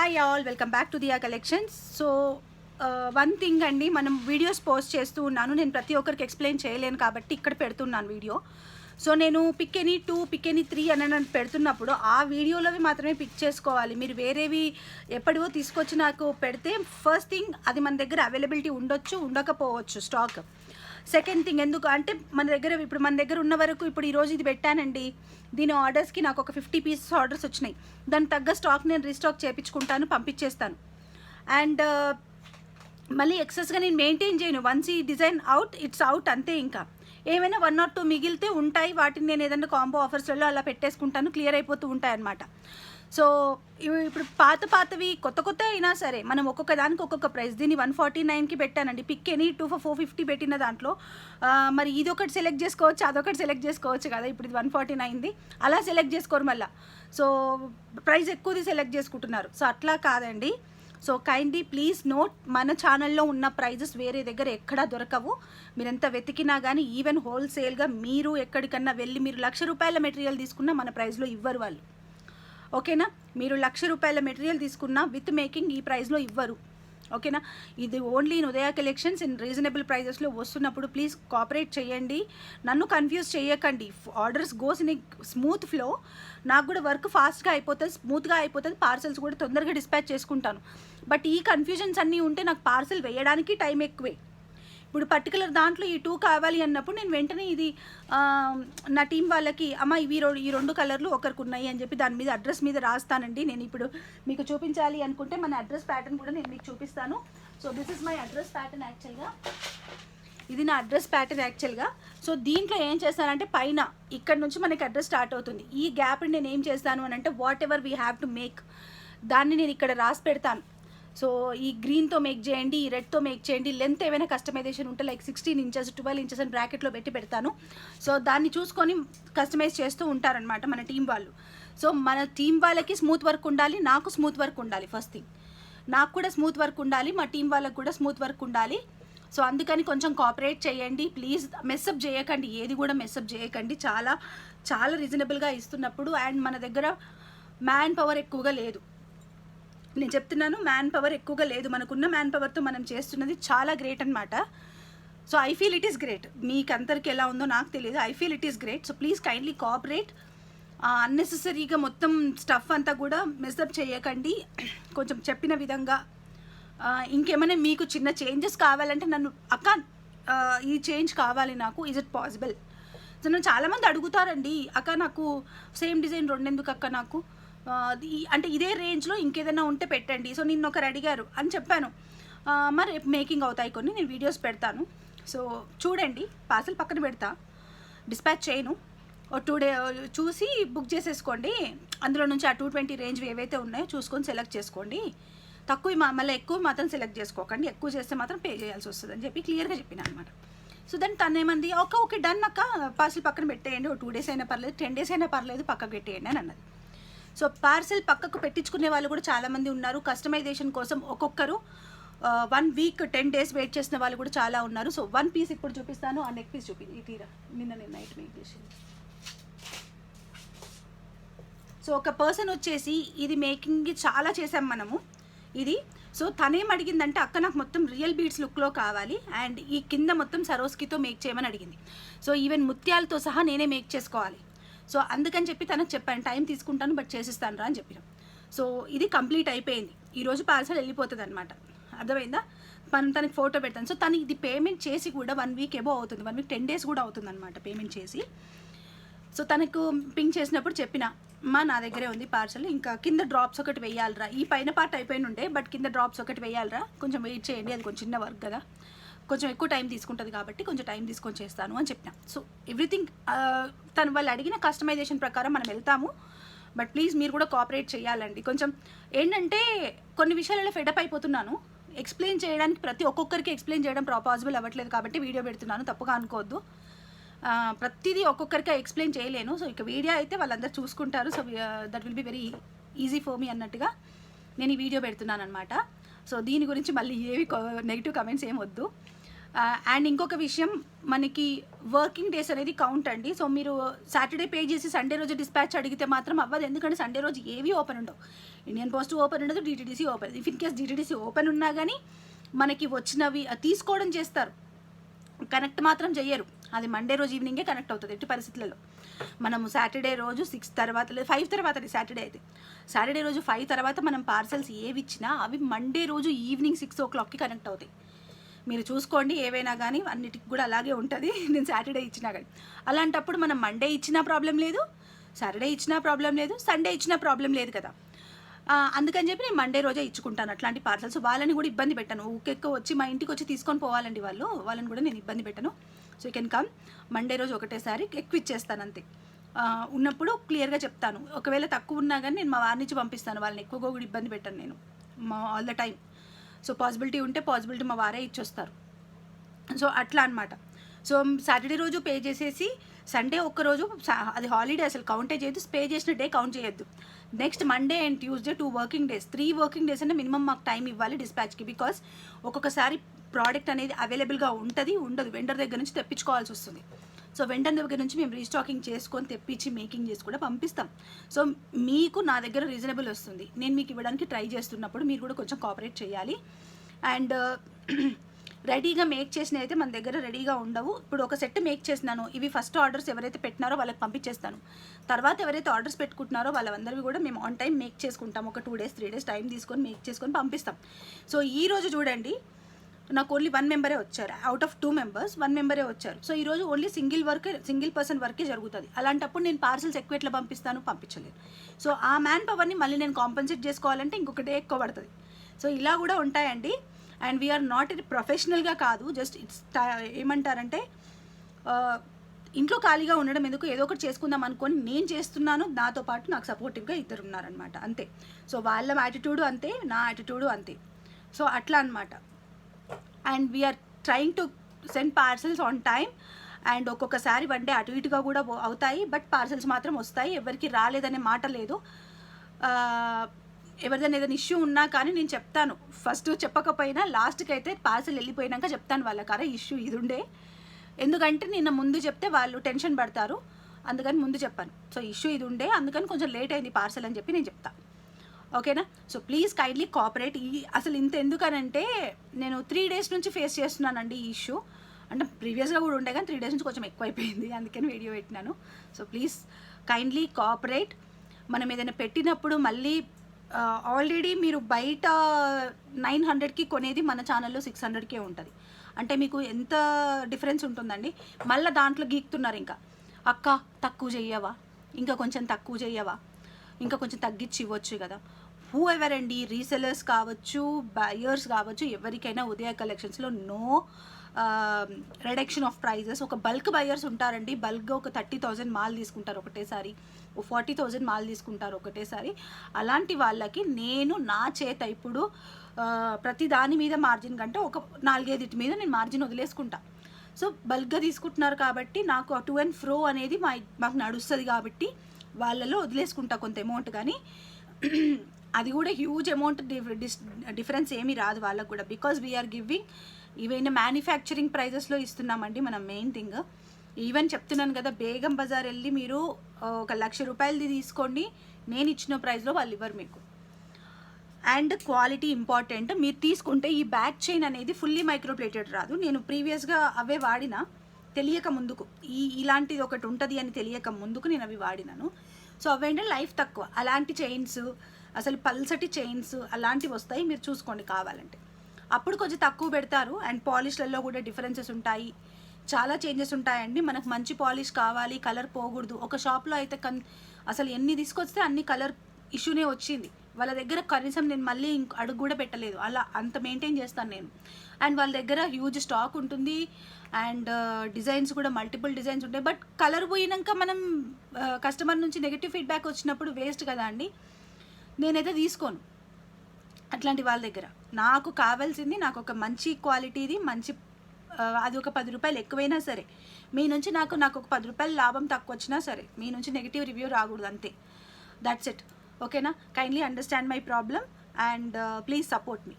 Hi all, welcome back to Diya collections. So one thing అండి, మనం videos post చేస్తూ ఉన్నాను. నేను ప్రతి ఒక్కరికి ఎక్స్ప్లెయిన్ చేయలేను కాబట్టి ఇక్కడ పెడుతున్నాను వీడియో. సో నేను పిక్ ఎనీ 2, పిక్ ఎనీ 3 అని పెడుతున్నప్పుడు ఆ వీడియోలోవి మాత్రమే పిక్ చేసుకోవాలి. మీరు వేరేవి ఎప్పటివో తీసుకొచ్చి నాకు పెడితే ఫస్ట్ థింగ్ అది మన దగ్గర అవైలబిలిటీ ఉండొచ్చు, ఉండకపోవచ్చు స్టాక్. సెకండ్ థింగ్, ఎందుకు అంటే మన దగ్గర ఉన్న వరకు ఇప్పుడు ఈరోజు ఇది పెట్టానండి, దీని ఆర్డర్స్కి నాకు ఒక 50 పీసెస్ ఆర్డర్స్ వచ్చినాయి. దాని తగ్గ స్టాక్ నేను రీస్టాక్ చేయించుకుంటాను, పంపించేస్తాను. అండ్ మళ్ళీ ఎక్సెస్గా నేను మెయింటైన్ చేయను. వన్స్ ఈ డిజైన్ అవుట్, ఇట్స్ అవుట్, అంతే. ఇంకా ఏమైనా 1 or 2 మిగిలితే ఉంటాయి, వాటిని నేను ఏదైనా కాంబో ఆఫర్స్లలో అలా పెట్టేసుకుంటాను, క్లియర్ అయిపోతూ ఉంటాయి అన్నమాట. సో ఇప్పుడు పాతవి కొత్త అయినా సరే మనం ఒక్కొక్క దానికి ఒక్కొక్క ప్రైస్. దీన్ని 149కి పెట్టానండి. పిక్ ఎనీ 2 for 450 పెట్టిన దాంట్లో మరి ఇది ఒకటి సెలెక్ట్ చేసుకోవచ్చు, అదొకటి సెలెక్ట్ చేసుకోవచ్చు కదా. ఇప్పుడు ఇది 149ది, అలా సెలెక్ట్ చేసుకోరు మళ్ళీ. సో ప్రైస్ ఎక్కువది సెలెక్ట్ చేసుకుంటున్నారు. సో అట్లా కాదండి. సో కైండ్లీ ప్లీజ్ నోట్, మన ఛానల్లో ఉన్న ప్రైజెస్ వేరే దగ్గర ఎక్కడా దొరకవు. మీరు ఎంత వెతికినా కానీ, ఈవెన్ హోల్సేల్గా మీరు ఎక్కడికన్నా వెళ్ళి మీరు ₹1,00,000 మెటీరియల్ తీసుకున్నా మన ప్రైస్లో ఇవ్వరు వాళ్ళు. ఓకేనా? మీరు ₹1,00,000 మెటీరియల్ తీసుకున్నా విత్ మేకింగ్ ఈ ప్రైస్లో ఇవ్వరు. ఓకేనా? ఇది only in Udaya collections in reasonable ప్రైజెస్లో వస్తున్నప్పుడు ప్లీజ్ కోఆపరేట్ చేయండి, నన్ను కన్ఫ్యూజ్ చేయకండి. Orders goes in smooth flow. నాకు కూడా వర్క్ ఫాస్ట్గా అయిపోతుంది, స్మూత్గా అయిపోతుంది, పార్సల్స్ కూడా తొందరగా డిస్పాచ్ చేసుకుంటాను. బట్ ఈ కన్ఫ్యూజన్స్ అన్నీ ఉంటే నాకు పార్సల్ వేయడానికి టైం ఎక్కువే. ఇప్పుడు పర్టికులర్ దాంట్లో ఈ 2 కావాలి అన్నప్పుడు నేను వెంటనే ఇది నా టీం వాళ్ళకి, అమ్మ ఈ 2 కలర్లు ఒకరికి ఉన్నాయి అని చెప్పి దాని మీద అడ్రస్ మీద రాస్తానండి. నేను ఇప్పుడు మీకు చూపించాలి అనుకుంటే మన అడ్రస్ ప్యాటర్న్ కూడా నేను మీకు చూపిస్తాను. So this is my address pattern యాక్చువల్గా. ఇది నా అడ్రస్ ప్యాటర్న్ యాక్చువల్గా. సో దీంట్లో ఏం చేస్తానంటే పైన ఇక్కడ నుంచి మనకి అడ్రస్ స్టార్ట్ అవుతుంది. ఈ గ్యాప్ని నేను ఏం చేస్తాను అని అంటే what ever we have to make, దాన్ని నేను ఇక్కడ రాసి పెడతాను. సో ఈ గ్రీన్తో మేక్ చేయండి, ఈ రెడ్తో మేక్ చేయండి, లెంత్ ఏమైనా కస్టమైజేషన్ ఉంటే లైక్ 16 inches 12 inches అని బ్రాకెట్లో పెడతాను. సో దాన్ని చూసుకొని కస్టమైజ్ చేస్తూ ఉంటారనమాట మన టీం వాళ్ళు. సో మన టీం వాళ్ళకి స్మూత్ వర్క్ ఉండాలి, నాకు స్మూత్ వర్క్ ఉండాలి. ఫస్ట్ థింగ్ నాకు కూడా స్మూత్ వర్క్ ఉండాలి, మా టీం వాళ్ళకి కూడా స్మూత్ వర్క్ ఉండాలి. సో అందుకని కొంచెం కోఆపరేట్ చేయండి ప్లీజ్. మెస్అప్ చేయకండి, ఏది కూడా మెస్అప్ చేయకండి. చాలా చాలా రీజనబుల్గా ఇస్తున్నప్పుడు అండ్ మన దగ్గర మ్యాన్ పవర్ ఎక్కువగా లేదు. నేను చెప్తున్నాను, మ్యాన్ పవర్ ఎక్కువగా లేదు. మనకున్న మ్యాన్ పవర్తో మనం చేస్తున్నది చాలా గ్రేట్ అనమాట. So I feel it is great. మీకు అందరికి ఎలా ఉందో నాకు తెలియదు, I feel it is great. So please kindly cooperate. అన్నెసెసరీగా మొత్తం స్టఫ్ అంతా కూడా మెస్అప్ చేయకండి. కొంచెం చెప్పిన విధంగా ఇంకేమైనా మీకు చిన్న చేంజెస్ కావాలంటే నన్ను, అక్క ఈ చేంజ్ కావాలి నాకు, ఈజ్ ఇట్ పాసిబుల్? సో నన్ను చాలామంది అడుగుతారండి, అక్క నాకు సేమ్ డిజైన్ 2 ఎందుకు అక్క నాకు, అంటే ఇదే రేంజ్లో ఇంకేదైనా ఉంటే పెట్టండి. సో నిన్న ఒకరు అడిగారు అని చెప్పాను. మరి రేపు మేకింగ్ అవుతాయి కొన్ని, నేను వీడియోస్ పెడతాను. సో చూడండి, పార్సల్ పక్కన పెడతా, డిస్పాచ్ చేయను. ఓ 2 days చూసి బుక్ చేసేసుకోండి. అందులో నుంచి ఆ 220 రేంజ్ ఏవైతే ఉన్నాయో చూసుకొని సెలెక్ట్ చేసుకోండి. తక్కువ మళ్ళీ ఎక్కువ మాత్రం సెలెక్ట్ చేసుకోకండి, ఎక్కువ చేస్తే మాత్రం పే చేయాల్సి వస్తుంది అని చెప్పి క్లియర్గా చెప్పిన అనమాట. సో దాన్ని తను ఏమంది, ఓకే డన్ అక్క, పార్సల్ పక్కన పెట్టేయండి, ఓ 2 days అయినా పర్లేదు, 10 days అయినా పర్లేదు, పక్కకు పెట్టేయండి అని అన్నది. సో పార్సల్ పక్కకు పెట్టించుకునే వాళ్ళు కూడా చాలామంది ఉన్నారు. కస్టమైజేషన్ కోసం ఒక్కొక్కరు 1 week 10 days వెయిట్ చేసిన వాళ్ళు కూడా చాలా ఉన్నారు. సో 1 piece ఇప్పుడు చూపిస్తాను, ఆ నెక్ పీస్ తీరా నిన్న నేను నైట్ మేక్ చేసింది. సో ఒక పర్సన్ వచ్చేసి ఇది మేకింగ్ చాలా చేసాం మనము ఇది. సో తనేం అడిగిందంటే, అక్క నాకు మొత్తం రియల్ బీడ్స్ లుక్లో కావాలి అండ్ ఈ కింద మొత్తం సరోస్కితో మేక్ చేయమని అడిగింది. సో ఈవెన్ ముత్యాలతో సహా నేనే మేక్ చేసుకోవాలి. సో అందుకని చెప్పి తనకు చెప్పాను, టైం తీసుకుంటాను బట్ చేసిస్తాను రా అని చెప్పినాం. సో ఇది కంప్లీట్ అయిపోయింది, ఈరోజు పార్సల్ వెళ్ళిపోతుంది అనమాట. అర్థమైందా? తనకి ఫోటో పెడతాను. సో తను ఇది పేమెంట్ చేసి కూడా 1 week ఎబో అవుతుంది, 1 week 10 days కూడా అవుతుంది అనమాట పేమెంట్ చేసి. సో తనకు పింక్ చేసినప్పుడు చెప్పిన, నా దగ్గరే ఉంది పార్సల్, ఇంకా కింద డ్రాప్స్ ఒకటి వేయాలిరా, ఈ పైన పార్ట్ అయిపోయిన ఉండే బట్ కింద డ్రాప్స్ ఒకటి వేయాలిరా, కొంచెం వెయిట్ చేయండి, అది కొంచెం చిన్న వర్క్ కదా, కొంచెం ఎక్కువ టైం తీసుకుంటుంది కాబట్టి కొంచెం టైం తీసుకొని చేస్తాను అని చెప్పిన. సో ఎవ్రీథింగ్ తను వాళ్ళు అడిగిన కస్టమైజేషన్ ప్రకారం మనం వెళ్తాము. బట్ ప్లీజ్ మీరు కూడా కోఆపరేట్ చేయాలండి. కొంచెం ఏంటంటే కొన్ని విషయాలలో ఫెడప్ అయిపోతున్నాను, ఎక్స్ప్లెయిన్ చేయడానికి ఒక్కొక్కరికి ఎక్స్ప్లెయిన్ చేయడం పాసిబుల్ అవ్వట్లేదు కాబట్టి వీడియో పెడుతున్నాను, తప్పుగా అనుకోవద్దు. ప్రతిదీ ఒక్కొక్కరికి ఎక్స్ప్లెయిన్ చేయలేను. సో ఇక వీడియో అయితే వాళ్ళందరూ చూసుకుంటారు. So that will be very easy for me అన్నట్టుగా నేను ఈ వీడియో పెడుతున్నాను అనమాట. సో దీని గురించి మళ్ళీ ఏవి నెగిటివ్ కమెంట్స్ ఏం వద్దు. అండ్ ఇంకొక విషయం, మనకి వర్కింగ్ డేస్ అనేది కౌంట్ అండి. సో మీరు సాటర్డే పే చేసి సండే రోజు డిస్పాచ్ అడిగితే మాత్రం అవ్వదు, ఎందుకంటే సండే రోజు ఏవి ఓపెన్ ఉండవు. ఇండియన్ పోస్ట్ ఓపెన్ ఉండదు, DTDC open. If in case DTDC open ఉన్నా కానీ మనకి వచ్చినవి తీసుకోవడం చేస్తారు, కనెక్ట్ మాత్రం చెయ్యరు. అది మండే రోజు ఈవినింగే కనెక్ట్ అవుతుంది ఎట్టి పరిస్థితులలో. మనము సాటర్డే రోజు 6 తర్వాత లేదు 5 తర్వాత, సాటర్డే అయితే సాటర్డే రోజు 5 తర్వాత మనం పార్సల్స్ ఏవి ఇచ్చినా అవి మండే రోజు ఈవినింగ్ 6 o'clockకి కనెక్ట్ అవుతాయి. మీరు చూసుకోండి, ఏవైనా కానీ అన్నిటికి కూడా అలాగే ఉంటుంది. నేను సాటర్డే ఇచ్చినా కానీ, అలాంటప్పుడు మనం మండే ఇచ్చినా ప్రాబ్లం లేదు, సాటర్డే ఇచ్చినా ప్రాబ్లం లేదు, సండే ఇచ్చినా ప్రాబ్లం లేదు కదా. అందుకని చెప్పి నేను మండే రోజే ఇచ్చుకుంటాను అట్లాంటి పార్సల్స్. వాళ్ళని కూడా ఇబ్బంది పెట్టాను, ఊకెక్క వచ్చి మా ఇంటికి వచ్చి తీసుకొని పోవాలండి వాళ్ళని కూడా నేను ఇబ్బంది పెట్టాను. So you can come, Monday రోజు ఒకటేసారి ఎక్కువ ఇచ్చేస్తాను అంతే. ఉన్నప్పుడు క్లియర్గా చెప్తాను, ఒకవేళ తక్కువ ఉన్నా కానీ నేను మా వారి నుంచి పంపిస్తాను, వాళ్ళని ఎక్కువగా కూడా ఇబ్బంది పెట్టాను నేను all the time. So possibility ఉంటే పాసిబిలిటీ మా వారే ఇచ్చొస్తారు. సో అట్లా అనమాట. సో సాటర్డే రోజు పే చేసేసి సండే ఒక్కరోజు అది హాలిడే, అసలు కౌంటే చేయొద్దు, పే చేసిన డే కౌంట్ చేయొద్దు. Next Monday and Tuesday 2 working days, 3 working days అంటే మినిమం మాకు టైం ఇవ్వాలి డిస్పాచ్కి. బికాస్ ఒక్కొక్కసారి ప్రోడక్ట్ అనేది అవైలబుల్గా ఉంటుంది, ఉండదు, వెండర్ దగ్గర నుంచి తెప్పించుకోవాల్సి వస్తుంది. సో వెండర్ దగ్గర నుంచి మేము రీస్టాకింగ్ చేసుకొని తెప్పించి మేకింగ్ చేసి కూడా పంపిస్తాం. సో మీకు నా దగ్గర రీజనబుల్ వస్తుంది, నేను మీకు ఇవ్వడానికి ట్రై చేస్తున్నప్పుడు మీరు కూడా కొంచెం కోఆపరేట్ చేయాలి. అండ్ రెడీగా మేక్ చేసినవి అయితే మన దగ్గర రెడీగా ఉండవు. ఇప్పుడు ఒక సెట్ మేక్ చేసినాను, ఇవి ఫస్ట్ ఆర్డర్స్ ఎవరైతే పెట్టినారో వాళ్ళకి పంపించేస్తాను. తర్వాత ఎవరైతే ఆర్డర్స్ పెట్టుకుంటున్నారో వాళ్ళందరివి కూడా మేము ఆన్ టైం మేక్ చేసుకుంటాం. ఒక 2 days 3 days టైం తీసుకొని మేక్ చేసుకొని పంపిస్తాం. సో ఈరోజు చూడండి, నాకు ఓన్లీ 1 member వచ్చారు, అవుట్ ఆఫ్ 2 members 1 member వచ్చారు. సో ఈరోజు ఓన్లీ సింగిల్ పర్సన్ వర్కే జరుగుతుంది. అలాంటప్పుడు నేను పార్సల్స్ ఎక్కువ ఎట్లా పంపించలేను. సో ఆ మ్యాన్ పవర్ని మళ్ళీ నేను కాంపెన్సేట్ చేసుకోవాలంటే ఇంకొక డే ఎక్కువ పడుతుంది. సో ఇలా కూడా ఉంటాయండి. అండ్ వీఆర్ నాట్ ప్రొఫెషనల్గా కాదు, జస్ట్ ఇట్స్ ఏమంటారంటే ఇంట్లో ఖాళీగా ఉండడం ఎందుకు, ఏదో ఒకటి చేసుకుందాం అనుకొని నేను చేస్తున్నాను, నాతో పాటు నాకు సపోర్టివ్గా ఇద్దరు ఉన్నారనమాట అంతే. సో వాళ్ళ యాటిట్యూడు అంతే, నా యాటిట్యూడు అంతే. సో అట్లా అనమాట. And we're trying to send parcels on time. And ఒక్కొక్కసారి 1 day అటు ఇటుగా కూడా అవుతాయి, బట్ పార్సల్స్ మాత్రం వస్తాయి, ఎవరికి రాలేదనే మాట లేదు. ఎవరిదైనా ఏదైనా ఇష్యూ ఉన్నా కానీ నేను చెప్తాను, ఫస్ట్ చెప్పకపోయినా లాస్ట్కి అయితే పార్సల్ వెళ్ళిపోయినాక చెప్తాను వాళ్ళకారా ఇష్యూ ఇది ఉండే, ఎందుకంటే నిన్న ముందు చెప్తే వాళ్ళు టెన్షన్ పడతారు, అందుకని ముందు చెప్పాను. సో ఇష్యూ ఇది ఉండే, అందుకని కొంచెం లేట్ అయింది పార్సల్ అని చెప్పి నేను చెప్తాను. ఓకేనా? So please kindly cooperate. అసలు ఇంత ఎందుకనంటే నేను 3 days నుంచి ఫేస్ చేస్తున్నానండి ఈ ఇష్యూ. అంటే ప్రీవియస్గా కూడా ఉండే కానీ 3 days నుంచి కొంచెం ఎక్కువైపోయింది, అందుకని వీడియో పెట్టినాను. So please kindly cooperate. మనం ఏదైనా పెట్టినప్పుడు మళ్ళీ ఆల్రెడీ మీరు బయట 900కి కొనేది మన ఛానల్లో 600కే ఉంటుంది. అంటే మీకు ఎంత డిఫరెన్స్ ఉంటుందండి. మళ్ళీ దాంట్లో గీక్తున్నారు, ఇంకా అక్క తక్కువ చెయ్యవా, ఇంకా కొంచెం తక్కువ చెయ్యవా, ఇంకా కొంచెం తగ్గించి ఇవ్వచ్చు కదా. హూ ఎవర్ అండి, రీసెలర్స్ కావచ్చు, బయర్స్ కావచ్చు, ఎవరికైనా ఉదయ కలెక్షన్స్లో నో రిడక్షన్ ఆఫ్ ప్రైజెస్. ఒక బల్క్ బయర్స్ ఉంటారండి, బల్క్గా ఒక 30,000 మాల్ తీసుకుంటారు ఒకటేసారి, 40,000 మాల్ తీసుకుంటారు ఒకటేసారి. అలాంటి వాళ్ళకి నేను నా చేత ఇప్పుడు ప్రతి దాని మీద మార్జిన్ కంటే ఒక 4-5 మీద నేను మార్జిన్ వదిలేసుకుంటా. సో బల్క్గా తీసుకుంటున్నారు కాబట్టి నాకు టు అండ్ ఫ్రో అనేది మాకు నడుస్తుంది కాబట్టి వాళ్ళలో వదిలేసుకుంటా కొంత అమౌంట్. కానీ అది కూడా హ్యూజ్ అమౌంట్ డిఫరెన్స్ ఏమీ రాదు వాళ్ళకు కూడా, because we are giving even manufacturing ప్రైజెస్లో ఇస్తున్నామండి మనం. మెయిన్ థింగ్ ఈవెన్ చెప్తున్నాను కదా, బేగం బజార్ వెళ్ళి మీరు 1,00,000 రూపాయలది తీసుకోండి, నేను ఇచ్చిన ప్రైస్లో వాళ్ళు ఇవ్వరు మీకు. And quality important. మీరు తీసుకుంటే ఈ బ్యాక్ చైన్ అనేది ఫుల్లీ మైక్రోప్లేటెడ్ రాదు. నేను ప్రీవియస్గా అవే వాడినా, తెలియక ముందుకు ఇలాంటిది ఒకటి ఉంటుంది అని తెలియక ముందుకు నేను అవి వాడినాను. సో అవేంటే లైఫ్ తక్కువ. అలాంటి చైన్స్, అసలు పల్సటి చైన్స్ అలాంటివి వస్తాయి, మీరు చూసుకోండి కావాలంటే. అప్పుడు కొంచెం తక్కువ పెడతారు. అండ్ పాలిష్లలో కూడా డిఫరెన్సెస్ ఉంటాయి, చాలా చేంజెస్ ఉంటాయండి. మనకు మంచి పాలిష్ కావాలి, కలర్ పోకూడదు. ఒక షాప్లో అయితే అసలు ఎన్ని తీసుకొస్తే అన్ని కలర్ ఇష్యూనే వచ్చింది. వాళ్ళ దగ్గర కనీసం నేను మళ్ళీ అడుగు కూడా పెట్టలేదు, అలా అంత మెయింటైన్ చేస్తాను నేను. అండ్ వాళ్ళ దగ్గర హ్యూజ్ స్టాక్ ఉంటుంది, అండ్ డిజైన్స్ కూడా మల్టిపుల్ డిజైన్స్ ఉంటాయి. బట్ కలర్ పోయినాక మనం కస్టమర్ నుంచి నెగిటివ్ ఫీడ్బ్యాక్ వచ్చినప్పుడు వేస్ట్ కదా అండి. నేనైతే తీసుకోను అట్లాంటి వాళ్ళ దగ్గర. నాకు కావాల్సింది నాకు ఒక మంచి క్వాలిటీది, మంచి అది ఒక 10 రూపాయలు ఎక్కువైనా సరే మీ నుంచి నాకు ఒక 10 రూపాయలు లాభం తక్కువ వచ్చినా సరే మీ నుంచి నెగిటివ్ రివ్యూ రాకూడదు, అంతే. That's it. ఓకేనా? Kindly understand my problem and please support me.